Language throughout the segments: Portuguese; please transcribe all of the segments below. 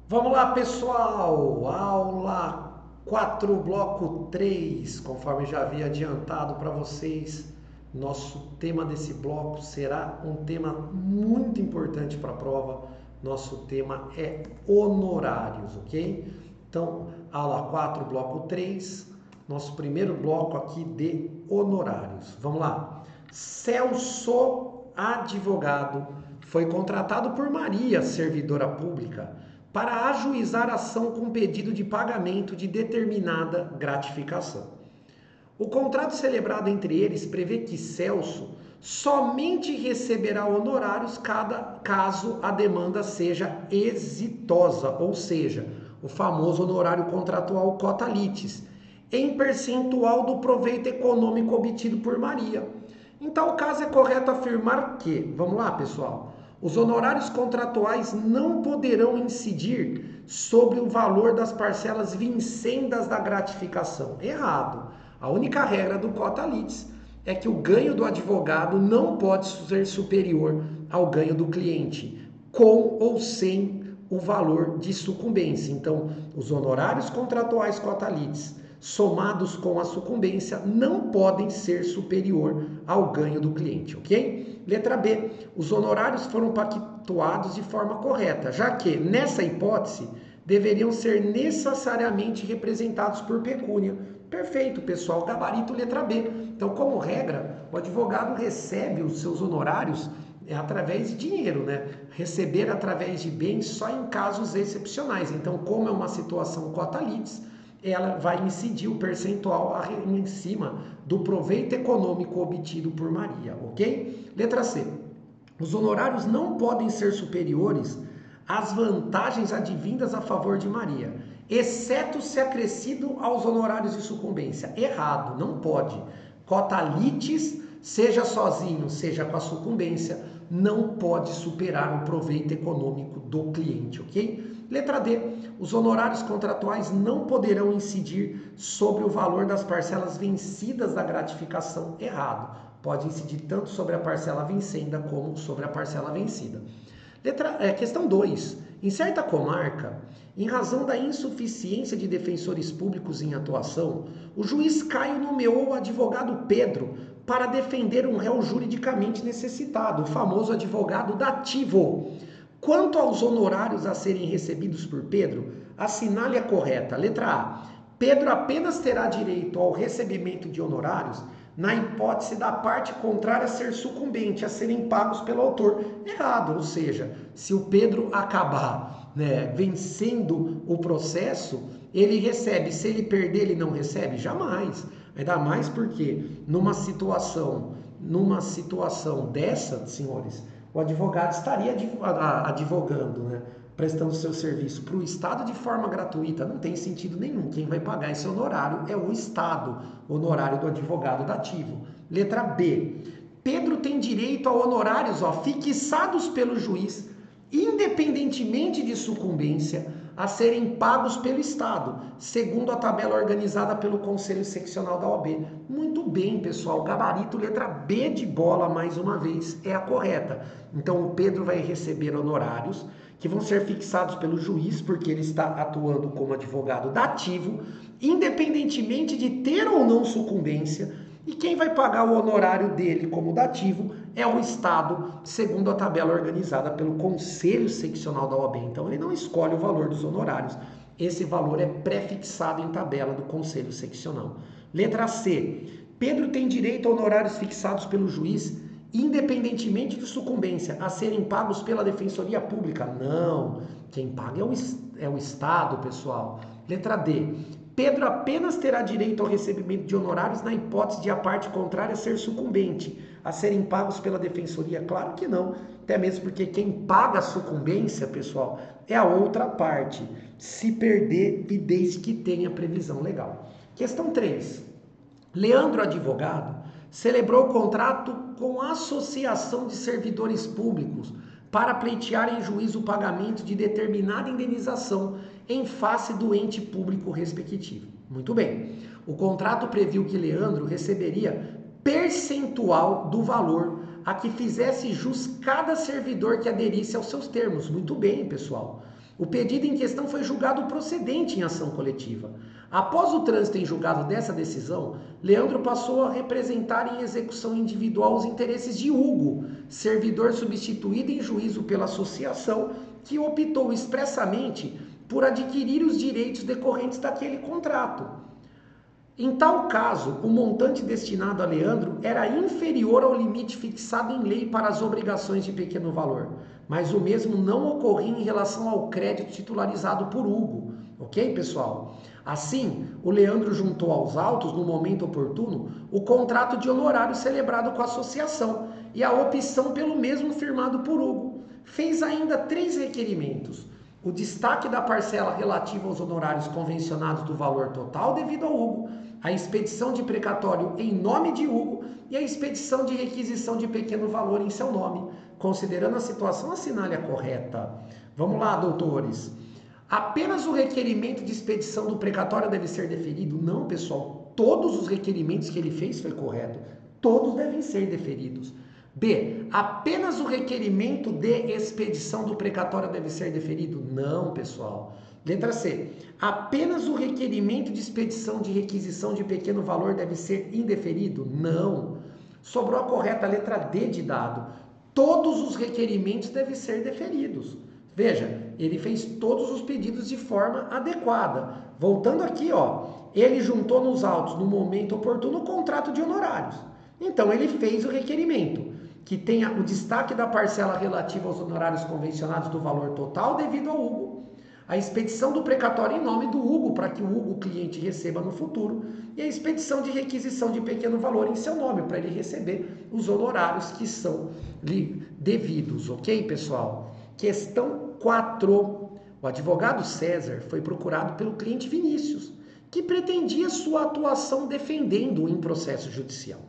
Vamos lá, pessoal! Aula 4, bloco 3. Conforme já havia adiantado para vocês, nosso tema desse bloco será um tema muito importante para a prova. Nosso tema é honorários, ok? Então, aula 4, bloco 3, nosso primeiro bloco aqui de honorários. Vamos lá. Celso, advogado, foi contratado por Maria, servidora pública, para ajuizar ação com pedido de pagamento de determinada gratificação. O contrato celebrado entre eles prevê que Celso somente receberá honorários caso a demanda seja exitosa, ou seja, o famoso honorário contratual cota litis, em percentual do proveito econômico obtido por Maria. Em tal caso, é correto afirmar que, vamos lá, pessoal, os honorários contratuais não poderão incidir sobre o valor das parcelas vincendas da gratificação. Errado. A única regra do cota litis é que o ganho do advogado não pode ser superior ao ganho do cliente, com ou sem o valor de sucumbência. Então, os honorários contratuais cota litis somados com a sucumbência não podem ser superior ao ganho do cliente, ok? Letra B, os honorários foram pactuados de forma correta, já que, nessa hipótese, deveriam ser necessariamente representados por pecúnia. Perfeito, pessoal, gabarito letra B. Então, como regra, o advogado recebe os seus honorários através de dinheiro, né? Receber através de bens só em casos excepcionais. Então, como é uma situação cota litis, ela vai incidir o percentual em cima do proveito econômico obtido por Maria, ok? Letra C. Os honorários não podem ser superiores às vantagens advindas a favor de Maria, exceto se acrescido aos honorários de sucumbência. Errado, não pode. Cota litis, seja sozinho, seja com a sucumbência, não pode superar o proveito econômico do cliente, ok? Letra D. Os honorários contratuais não poderão incidir sobre o valor das parcelas vencidas da gratificação. Errado. Pode incidir tanto sobre a parcela vencenda como sobre a parcela vencida. Questão 2. Em certa comarca, em razão da insuficiência de defensores públicos em atuação, o juiz Caio nomeou o advogado Pedro para defender um réu juridicamente necessitado, o famoso advogado dativo. Quanto aos honorários a serem recebidos por Pedro, assinale a correta. Letra A. Pedro apenas terá direito ao recebimento de honorários na hipótese da parte contrária ser sucumbente, a serem pagos pelo autor. Errado, ou seja, se o Pedro acabar vencendo o processo, ele recebe. Se ele perder, ele não recebe? Jamais. Ainda mais porque numa situação dessa, senhores, o advogado estaria advogando, né? Prestando seu serviço para o Estado de forma gratuita, não tem sentido nenhum. Quem vai pagar esse honorário é o Estado, honorário do advogado dativo. Letra B. Pedro tem direito a honorários fixados pelo juiz, independentemente de sucumbência, a serem pagos pelo Estado, segundo a tabela organizada pelo Conselho Seccional da OAB. Muito bem, pessoal. Gabarito, letra B de bola, mais uma vez, é a correta. Então, o Pedro vai receber honorários que vão ser fixados pelo juiz, porque ele está atuando como advogado dativo, independentemente de ter ou não sucumbência, e quem vai pagar o honorário dele como dativo é o Estado, segundo a tabela organizada pelo Conselho Seccional da OAB. Então, ele não escolhe o valor dos honorários, esse valor é pré-fixado em tabela do Conselho Seccional. Letra C. Pedro tem direito a honorários fixados pelo juiz, independentemente de sucumbência, a serem pagos pela Defensoria Pública? Não, quem paga é o Estado, pessoal. Letra D. Pedro apenas terá direito ao recebimento de honorários na hipótese de a parte contrária ser sucumbente, a serem pagos pela Defensoria? Claro que não, até mesmo porque quem paga a sucumbência, pessoal, é a outra parte, se perder e desde que tenha previsão legal. Questão 3. Leandro, advogado, celebrou o contrato com a Associação de Servidores Públicos para pleitear em juízo o pagamento de determinada indenização em face do ente público respectivo. Muito bem. O contrato previu que Leandro receberia percentual do valor a que fizesse jus cada servidor que aderisse aos seus termos. Muito bem, pessoal. O pedido em questão foi julgado procedente em ação coletiva. Após o trânsito em julgado dessa decisão, Leandro passou a representar em execução individual os interesses de Hugo, servidor substituído em juízo pela associação, que optou expressamente por adquirir os direitos decorrentes daquele contrato. Em tal caso, o montante destinado a Leandro era inferior ao limite fixado em lei para as obrigações de pequeno valor, mas o mesmo não ocorria em relação ao crédito titularizado por Hugo. Ok, pessoal? Assim, o Leandro juntou aos autos, no momento oportuno, o contrato de honorário celebrado com a associação e a opção pelo mesmo firmado por Hugo. Fez ainda 3 requerimentos. O destaque da parcela relativa aos honorários convencionados do valor total devido ao Hugo, a expedição de precatório em nome de Hugo e a expedição de requisição de pequeno valor em seu nome. Considerando a situação, assinale a correta. Vamos lá, doutores. Apenas o requerimento de expedição do precatório deve ser deferido? Não, pessoal. Todos os requerimentos que ele fez foi correto. Todos devem ser deferidos. B. Apenas o requerimento de expedição do precatório deve ser deferido? Não, pessoal. Letra C. Apenas o requerimento de expedição de requisição de pequeno valor deve ser indeferido? Não. Sobrou a correta letra D de dado. Todos os requerimentos devem ser deferidos. Veja, ele fez todos os pedidos de forma adequada. Voltando aqui, ó, ele juntou nos autos, no momento oportuno, o contrato de honorários. Então, ele fez o requerimento, que tenha o destaque da parcela relativa aos honorários convencionados do valor total devido ao Hugo, a expedição do precatório em nome do Hugo, para que o Hugo, cliente, receba no futuro, e a expedição de requisição de pequeno valor em seu nome, para ele receber os honorários que são devidos, ok, pessoal? Questão 4. O advogado César foi procurado pelo cliente Vinícius, que pretendia sua atuação defendendo-o em processo judicial.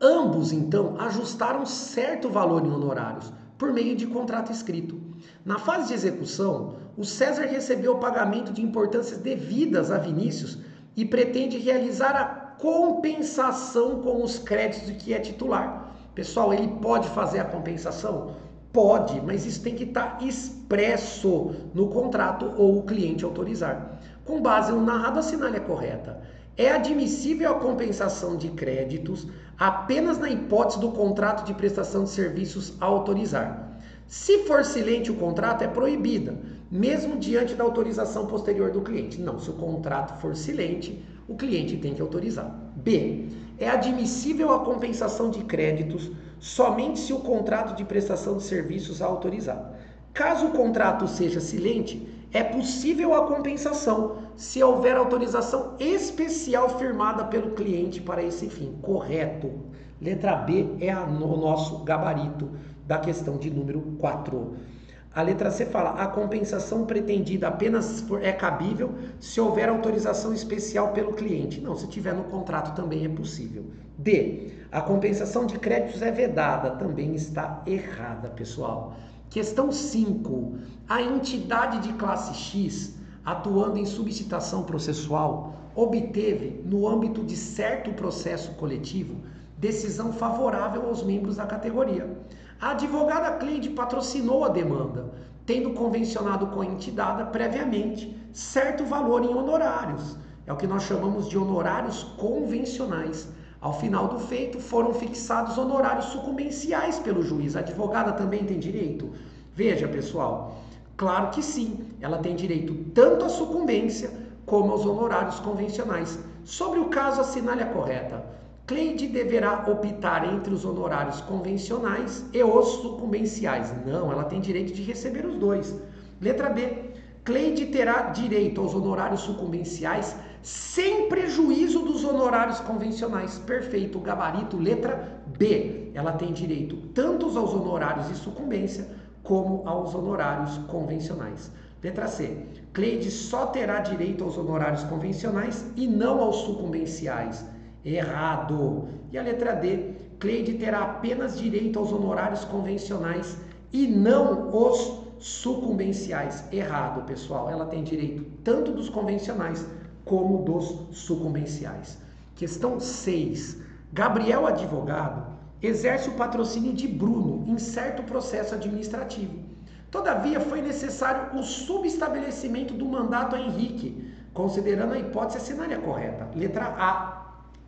Ambos, então, ajustaram certo valor em honorários, por meio de contrato escrito. Na fase de execução, o César recebeu o pagamento de importâncias devidas a Vinícius e pretende realizar a compensação com os créditos de que é titular. Pessoal, ele pode fazer a compensação? Pode, mas isso tem que estar expresso no contrato ou o cliente autorizar. Com base no narrado, assinale a correta. É admissível a compensação de créditos apenas na hipótese do contrato de prestação de serviços a autorizar. Se for silente o contrato, é proibida, mesmo diante da autorização posterior do cliente. Não, se o contrato for silente, o cliente tem que autorizar. B. É admissível a compensação de créditos somente se o contrato de prestação de serviços a autorizar. Caso o contrato seja silente, é possível a compensação se houver autorização especial firmada pelo cliente para esse fim. Correto. Letra B é o nosso gabarito da questão de número 4. A letra C fala, a compensação pretendida apenas é cabível se houver autorização especial pelo cliente. Não, se tiver no contrato também é possível. D, a compensação de créditos é vedada, também está errada, pessoal. Questão 5, a entidade de classe X, atuando em subcitação processual, obteve, no âmbito de certo processo coletivo, decisão favorável aos membros da categoria. A advogada Cleide patrocinou a demanda, tendo convencionado com a entidade previamente certo valor em honorários. É o que nós chamamos de honorários convencionais. Ao final do feito, foram fixados honorários sucumbenciais pelo juiz. A advogada também tem direito? Veja, pessoal, claro que sim, ela tem direito tanto à sucumbência como aos honorários convencionais. Sobre o caso, assinale a correta. Cleide deverá optar entre os honorários convencionais e os sucumbenciais. Não, ela tem direito de receber os dois. Letra B. Cleide terá direito aos honorários sucumbenciais sem prejuízo dos honorários convencionais. Perfeito, gabarito, letra B. Ela tem direito tanto aos honorários de sucumbência como aos honorários convencionais. Letra C. Cleide só terá direito aos honorários convencionais e não aos sucumbenciais. Errado. E a letra D. Cleide terá apenas direito aos honorários convencionais e não os sucumbenciais. Errado, pessoal. Ela tem direito tanto dos convencionais como dos sucumbenciais. Questão 6. Gabriel, advogado, exerce o patrocínio de Bruno em certo processo administrativo. Todavia, foi necessário o subestabelecimento do mandato a Henrique, considerando a hipótese assinária correta. Letra A.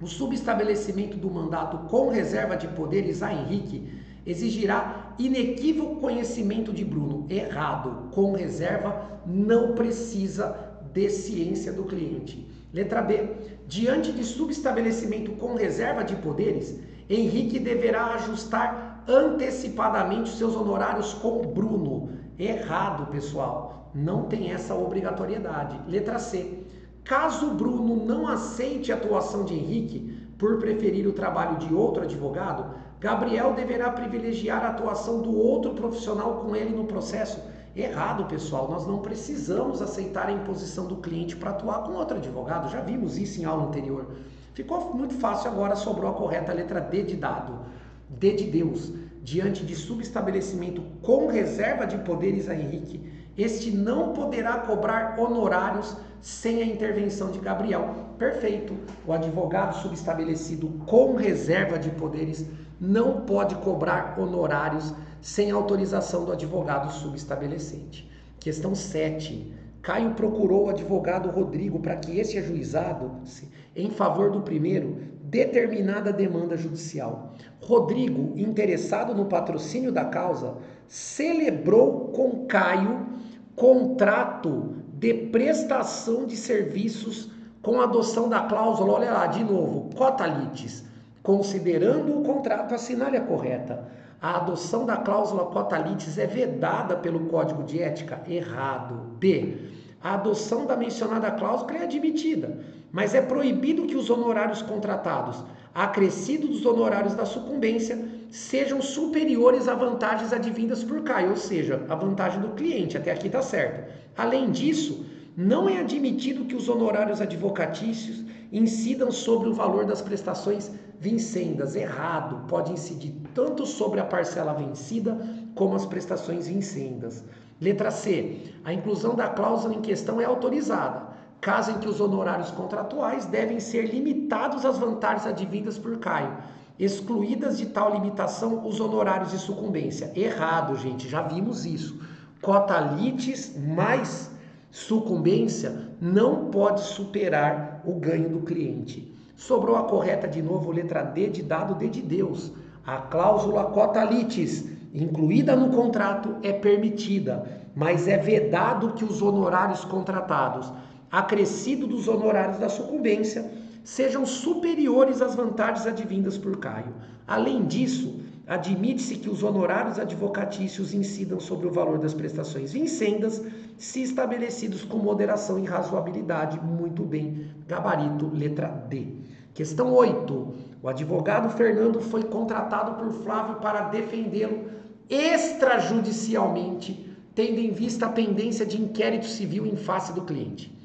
O subestabelecimento do mandato com reserva de poderes a Henrique exigirá inequívoco conhecimento de Bruno. Errado. Com reserva não precisa de ciência do cliente. Letra B. Diante de subestabelecimento com reserva de poderes, Henrique deverá ajustar antecipadamente os seus honorários com Bruno. Errado, pessoal. Não tem essa obrigatoriedade. Letra C. Caso Bruno não aceite a atuação de Henrique por preferir o trabalho de outro advogado, Gabriel deverá privilegiar a atuação do outro profissional com ele no processo. Errado, pessoal. Nós não precisamos aceitar a imposição do cliente para atuar com outro advogado. Já vimos isso em aula anterior. Ficou muito fácil agora, sobrou a correta letra D de dado. D de Deus. Diante de subestabelecimento com reserva de poderes a Henrique, este não poderá cobrar honorários sem a intervenção de Gabriel. Perfeito. O advogado subestabelecido com reserva de poderes não pode cobrar honorários sem autorização do advogado subestabelecente. Questão 7. Caio procurou o advogado Rodrigo para que este ajuizasse em favor do primeiro determinada demanda judicial. Rodrigo, interessado no patrocínio da causa, celebrou com Caio contrato de prestação de serviços com adoção da cláusula, olha lá, de novo, cota litis. Considerando o contrato, assinale a correta. A adoção da cláusula cota litis é vedada pelo Código de Ética? Errado. B. A adoção da mencionada cláusula é admitida, mas é proibido que os honorários contratados, acrescido dos honorários da sucumbência, sejam superiores a vantagens advindas por Caio, ou seja, a vantagem do cliente. Até aqui está certo. Além disso, não é admitido que os honorários advocatícios incidam sobre o valor das prestações vincendas. Errado. Pode incidir tanto sobre a parcela vencida como as prestações vincendas. Letra C. A inclusão da cláusula em questão é autorizada, caso em que os honorários contratuais devem ser limitados às vantagens advindas por Caio, excluídas de tal limitação os honorários de sucumbência. Errado, gente. Já vimos isso. Cota litis mais sucumbência não pode superar o ganho do cliente. Sobrou a correta de novo, letra D de dado, D de Deus. A cláusula cota litis, incluída no contrato, é permitida, mas é vedado que os honorários contratados, acrescido dos honorários da sucumbência, sejam superiores às vantagens advindas por Caio. Além disso, admite-se que os honorários advocatícios incidam sobre o valor das prestações vincendas, se estabelecidos com moderação e razoabilidade. Muito bem. Gabarito, letra D. Questão 8. O advogado Fernando foi contratado por Flávio para defendê-lo extrajudicialmente, tendo em vista a pendência de inquérito civil em face do cliente.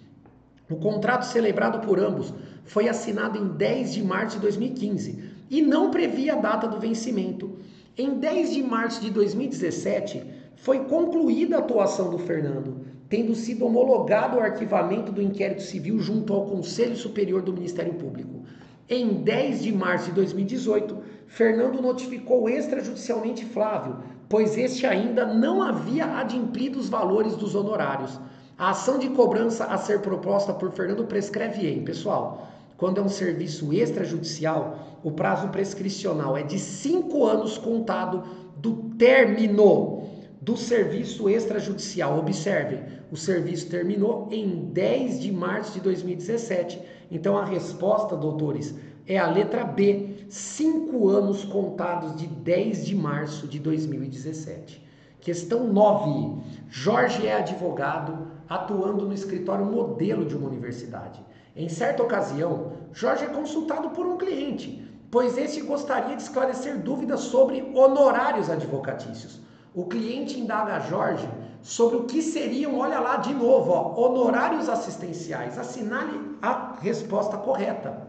O contrato celebrado por ambos foi assinado em 10 de março de 2015 e não previa a data do vencimento. Em 10 de março de 2017, foi concluída a atuação do Fernando, tendo sido homologado o arquivamento do inquérito civil junto ao Conselho Superior do Ministério Público. Em 10 de março de 2018, Fernando notificou extrajudicialmente Flávio, pois este ainda não havia adimplido os valores dos honorários. A ação de cobrança a ser proposta por Fernando prescreve em, pessoal, quando é um serviço extrajudicial, o prazo prescricional é de 5 anos contado do término do serviço extrajudicial. Observem, o serviço terminou em 10 de março de 2017. Então a resposta, doutores, é a letra B, 5 anos contados de 10 de março de 2017. Questão 9. Jorge é advogado atuando no escritório modelo de uma universidade. Em certa ocasião, Jorge é consultado por um cliente, pois este gostaria de esclarecer dúvidas sobre honorários advocatícios. O cliente indaga a Jorge sobre o que seriam, olha lá de novo, honorários assistenciais. Assinale a resposta correta.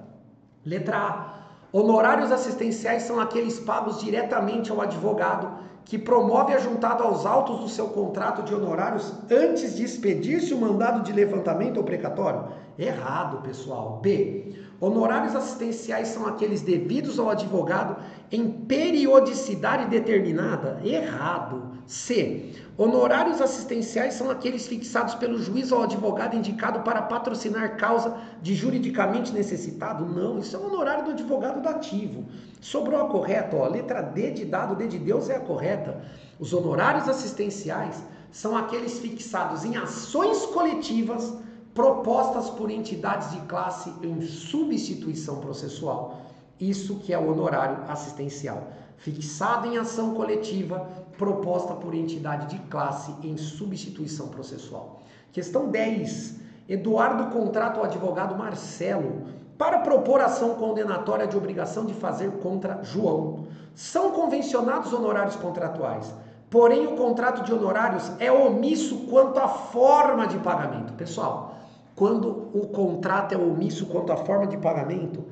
Letra A. Honorários assistenciais são aqueles pagos diretamente ao advogado que promove ajuntado aos autos do seu contrato de honorários antes de expedir-se o mandado de levantamento ou precatório? Errado, pessoal. B. Honorários assistenciais são aqueles devidos ao advogado em periodicidade determinada? Errado. C. Honorários assistenciais são aqueles fixados pelo juiz ao advogado indicado para patrocinar causa de juridicamente necessitado? Não, isso é um honorário do advogado dativo. Sobrou a correta, ó, letra D de dado, D de Deus é a correta. Os honorários assistenciais são aqueles fixados em ações coletivas propostas por entidades de classe em substituição processual. Isso que é o honorário assistencial. Fixado em ação coletiva proposta por entidade de classe em substituição processual. Questão 10. Eduardo contrata o advogado Marcelo para propor ação condenatória de obrigação de fazer contra João. São convencionados honorários contratuais, porém o contrato de honorários é omisso quanto à forma de pagamento. Pessoal, quando o contrato é omisso quanto à forma de pagamento,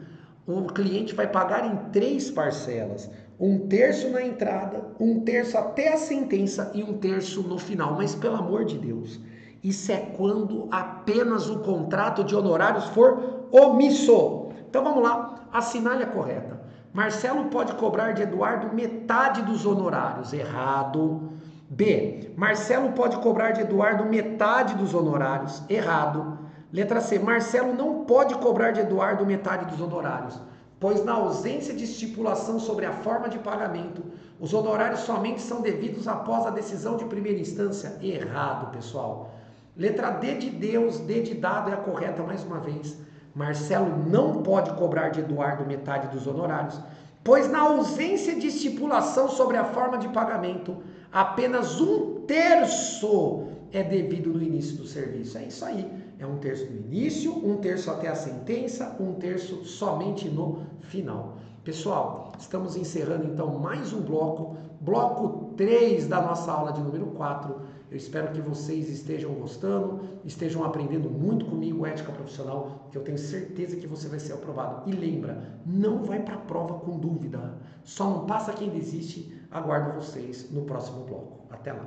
o cliente vai pagar em 3 parcelas. 1/3 na entrada, 1/3 até a sentença e 1/3 no final. Mas pelo amor de Deus, isso é quando apenas o contrato de honorários for omisso. Então vamos lá, assinale a correta. Marcelo pode cobrar de Eduardo metade dos honorários. Errado. B. Marcelo pode cobrar de Eduardo metade dos honorários. Errado. Letra C. Marcelo não pode cobrar de Eduardo metade dos honorários, pois na ausência de estipulação sobre a forma de pagamento, os honorários somente são devidos após a decisão de primeira instância. Errado, pessoal. Letra D de Deus, D de dado é a correta mais uma vez. Marcelo não pode cobrar de Eduardo metade dos honorários, pois na ausência de estipulação sobre a forma de pagamento, apenas 1/3 é devido no início do serviço. É isso aí. É 1/3 no início, 1/3 até a sentença, 1/3 somente no final. Pessoal, estamos encerrando então mais um bloco 3 da nossa aula de número 4. Eu espero que vocês estejam gostando, estejam aprendendo muito comigo ética profissional, que eu tenho certeza que você vai ser aprovado. E lembra, não vai para a prova com dúvida, só não passa quem desiste. Aguardo vocês no próximo bloco. Até lá!